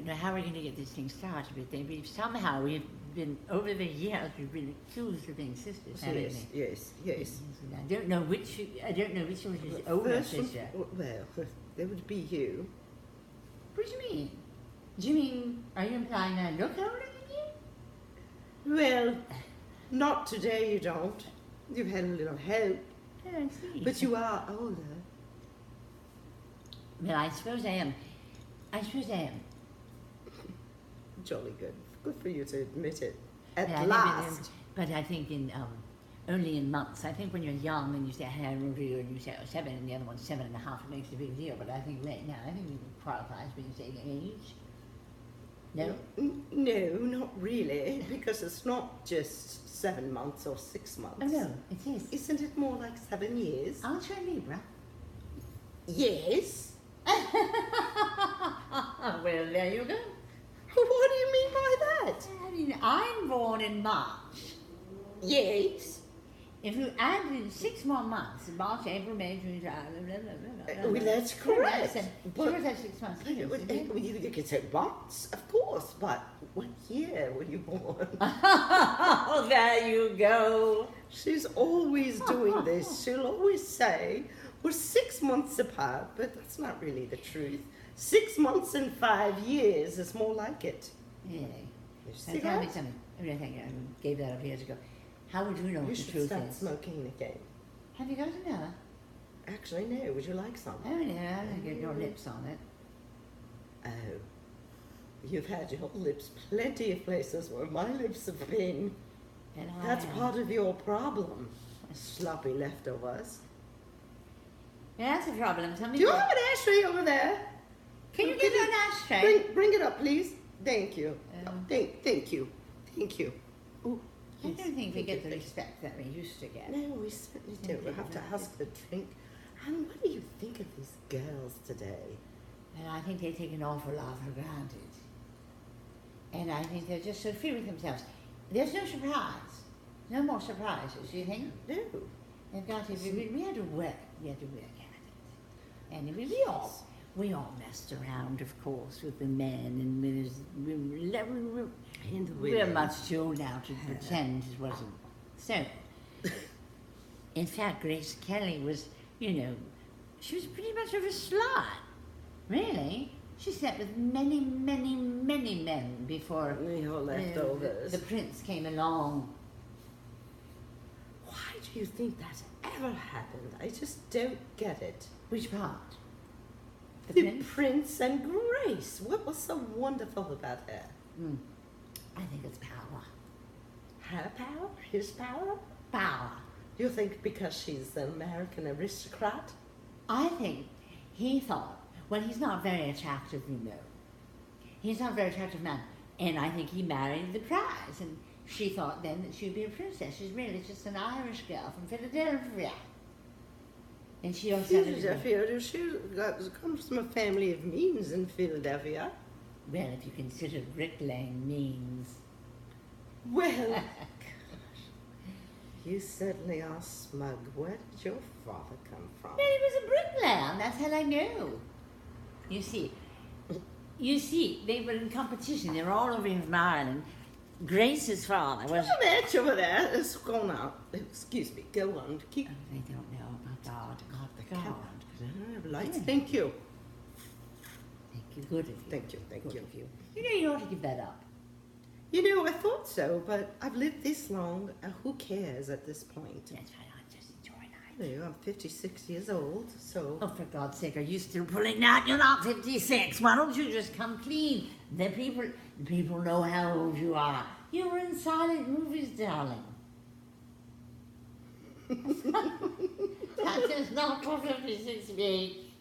don't know how we're going to get this thing started, but somehow we've been, over the years, we've been accused of being sisters, haven't we? Yes. I don't know which one is the older sister. Well, there would be you. What do you mean? Do you mean, are you implying I look older than you? Well, not today you don't. You've had a little help. Oh, I see. But you are older. Well, I suppose I am. Jolly good. Good for you to admit it. At But last. I think only in months. I think when you're young and you say, hey, I'm over you, and you say, oh, 7, and the other one's 7.5, it makes a big deal. But I think right now, I think you can qualify as being the same age. No? No, not really, because it's not just 7 months or 6 months. Oh, no, it is. Isn't it more like 7 years? Aren't you a Libra? Yes. Well, there you go. What do you mean by that? I mean, I'm born in March. Yes. If you added 6 more months, March, April, May, June, July, blah, blah, blah, blah, blah. Well, that's correct. Sure, that's 6 months. You could say months, of course, but what year were you born? Oh, there you go. She's always doing this. She'll always say, we're 6 months apart, but that's not really the truth. 6 months and 5 years is more like it. Yeah. See Tell me that? something. Everything I gave that up years ago. How would you know You what the should truth start is? smoking again. Have you got another? Actually, no. Would you like some? Oh, yeah, I don't get your lips on it. Oh. You've had your lips plenty of places where my lips have been. And That's part of your problem. Sloppy leftovers. Yeah, that's a problem. Some Do you people... have an ashtray over there? Can you give her an ashtray? Bring it up, please. Thank you. Thank you. Ooh, I don't think we thank get you. the respect that we used to get. No, we certainly don't. We'll have to ask the drink. And what do you think of these girls today? And I think they take an awful lot for granted. And I think they're just so free with themselves. There's no surprise. No more surprises, do you think? No. They've got to, we had to work. We had to work at it. And we all messed around, of course, with the men, and we're much too old now to pretend it wasn't so. In fact, Grace Kelly was, she was pretty much of a slut. Really? She slept with many, many, many men before Your leftovers. the prince came along. Why do you think that ever happened? I just don't get it. Which part? The prince and Grace. What was so wonderful about her? I think it's power. Her power? His power? Power. You think because she's an American aristocrat? I think he thought, well, he's not very attractive, He's not a very attractive man. And I think he married the prize. And she thought then that she'd be a princess. She's really just an Irish girl from Philadelphia. And she also Philadelphia, she comes from a family of means in Philadelphia. Well, if you consider bricklaying means. Well, you certainly are smug. Where did your father come from? Well, he was a bricklayer, and that's how I know. You see, they were in competition. They were all over here from Ireland. Grace's father was... Oh, that's over there. It's gone out. Excuse me. Go on. Keep... Oh, they don't know about God. I don't have lights. Thank you. Thank you. Good of you. Thank you. Good of you. You ought to give that up. I thought so, but I've lived this long. Who cares at this point? That's right. I'm just enjoying life. I'm 56 years old, so... Oh, for God's sake, are you still pulling that? You're not 56. Why don't you just come clean? The people know how old you are. You were in silent movies, darling. That is not for 56 me.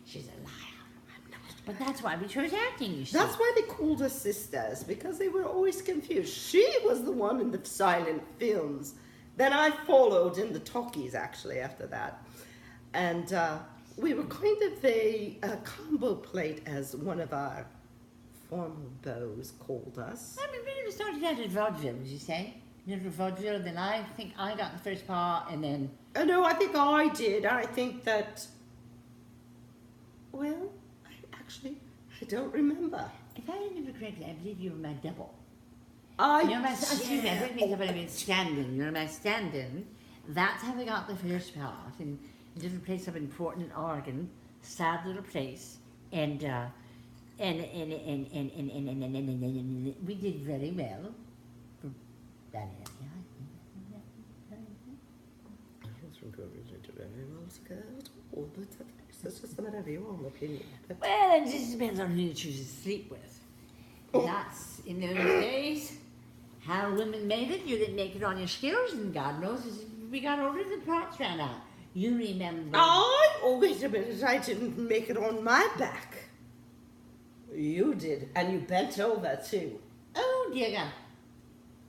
She's a liar. I'm not. But that's why we chose acting, you see. That's why they called us sisters, because they were always confused. She was the one in the silent films. Then I followed in the talkies, actually, after that. And we were kind of a combo plate, as one of our former beaux called us. I mean, we started out at vaudeville, would you say? Little vaudeville, then I think I got the first part, and then... No, I think I did. I think that... Well, I don't remember. if I remember correctly, I believe you were my double. I You're my, excuse me, I don't mean about stand-in. You're my stand-in. That's how we got the first part in a little place of important Oregon, sad little place, and we did very well for that area. I wasn't going to do very well at all, but that's just a matter of your own opinion. Well, it just depends on who you choose to sleep with. That's, in those days, how women made it. You didn't make it on your skills, and God knows, as we got older, the parts ran out. You remember... Oh, wait a minute, I didn't make it on my back. You did, and you bent over too. Oh, dear God.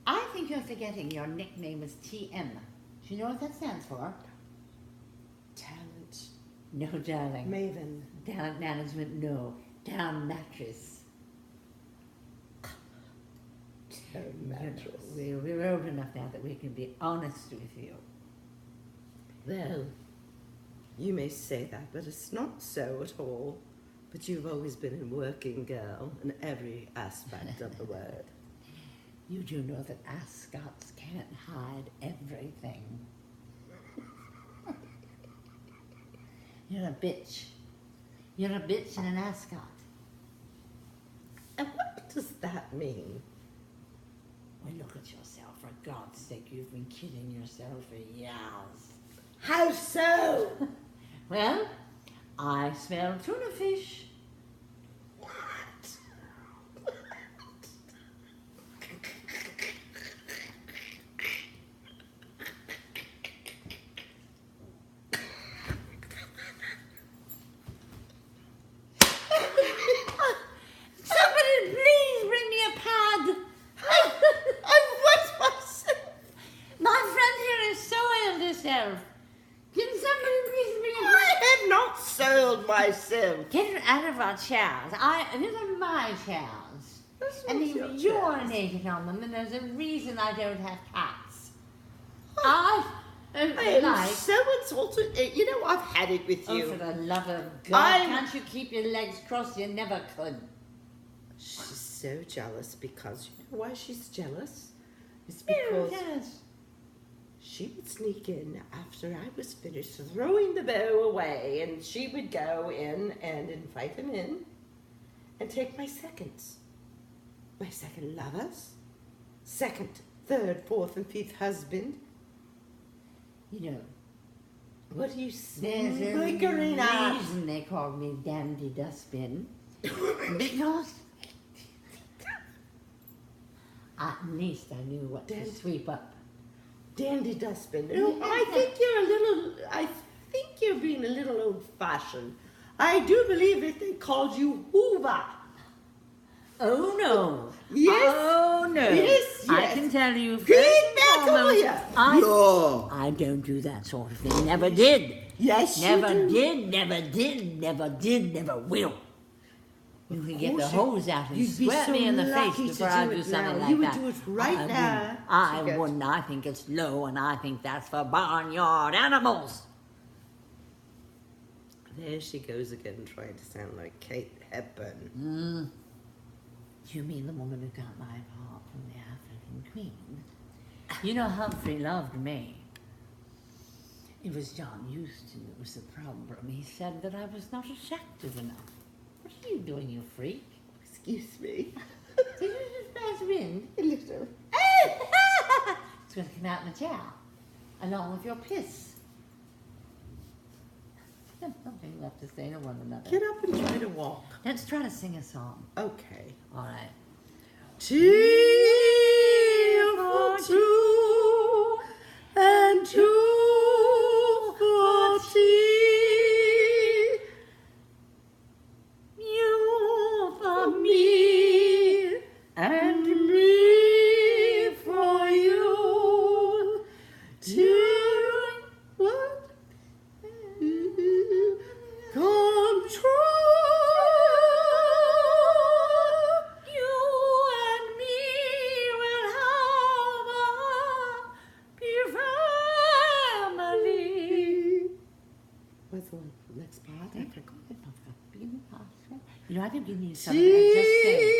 I think you're forgetting your nickname was TM. Do you know what that stands for? Talent. No, darling. Maven. Talent management, no. Down mattress. Down mattress. We're old enough now that we can be honest with you. Well, you may say that, but it's not so at all. But you've always been a working girl in every aspect of the word. You do know that ascots can't hide everything. You're a bitch. You're a bitch and an ascot. And what does that mean? Well, look at yourself. For God's sake, you've been kidding yourself for years. How so? Well, I smell tuna fish. What? Somebody please bring me a pad. I was myself. My friend here has soiled herself. Can somebody please bring a I have not soiled myself. Get her out of our chairs. These are my chairs. That's And not they your chairs. urinated on them, and there's a reason I don't have cats. I I am like... so insulted. You know, I've had it with Oh, you. for the love of God, can't you keep your legs crossed? You never could. She's so jealous because, you know why she's jealous? It's Who because does? she would sneak in after I was finished throwing the bow away, and she would go in and invite him in and take my seconds. My second lovers, second, third, fourth, and fifth husband. You know, What do you there's a snickering at? reason they called me Dandy Dustbin. Because at least I knew what to sweep up. Dandy dustbin. No, I think you're being a little old-fashioned. I do believe that they called you Hoover. Oh no! Yes. Oh no! Yes, I yes. can tell you. Get first and back over foremost, here. I don't do that sort of thing. Never did. Yes, Never you do. did. Never did. Never did. Never will. You can get the course hose out and you'd be squirt so me in the lucky face to before do I it do something now. like You would that. do it right I now. wouldn't. I Forget. wouldn't. I think it's low, and I think that's for barnyard animals. There she goes again, trying to sound like Kate Hepburn. You mean the woman who got my part from the African Queen? You know, Humphrey loved me. It was John Euston that was the problem. He said that I was not attractive enough. What are you doing, you freak? Excuse me. Did you just pass wind? A little. It's going to come out in the chow, along with your piss. Nothing left to say to one another. Get up and try to walk. Let's try to sing a song. Okay. All right. Two for two and two for tea. You for Me and me for you. Two what? Come true. You and me will have a happy family. What's the next part? I forgot. You know, I've been giving you something I just said.